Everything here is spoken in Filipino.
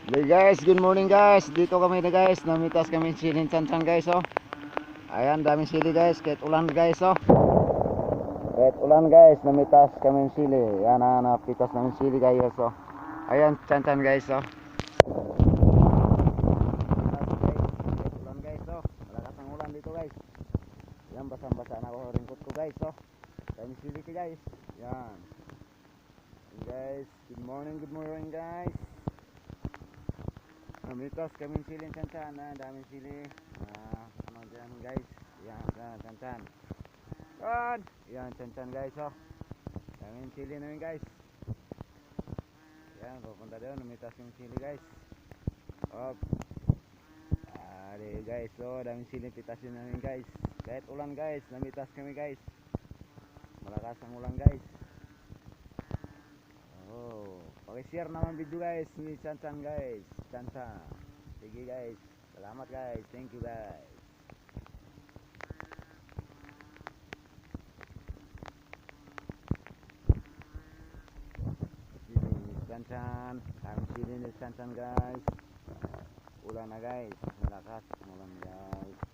Hey guys, good morning guys. Dito kami na guys, namitas kami silin Sansan guys oh. Ayan, daming sili guys, kahit ulan guys oh. Kahit ulan guys, namitas kami sili. Yan na, napitas namin sili guys oh. Ayan, Sansan guys oh. Kahit ulan guys oh. Malakas ang ulan dito guys. Yan, basang-basa na ako ringkot ko guys oh. Daming sili guys. Yan. Guys, good morning guys. Namitas kaming silin Sansan, daming sili. Ano dyan guys, yan, Sansan. Yan, Sansan guys oh. Daming sili namin guys. Yan, pupunta doon, namitas yung sili guys. Op. Guys, oh, daming sili pitasin namin guys. Kahit ulan guys, namitas kami guys. Malakas ang ulan guys. Oh, paki-share naman video guys ni Sansan guys. Sansan. Sige guys. Salamat guys. Thank you guys. Sini Sansan. Kami sini ni Sansan guys. Ulan na guys. Malakas ulan guys.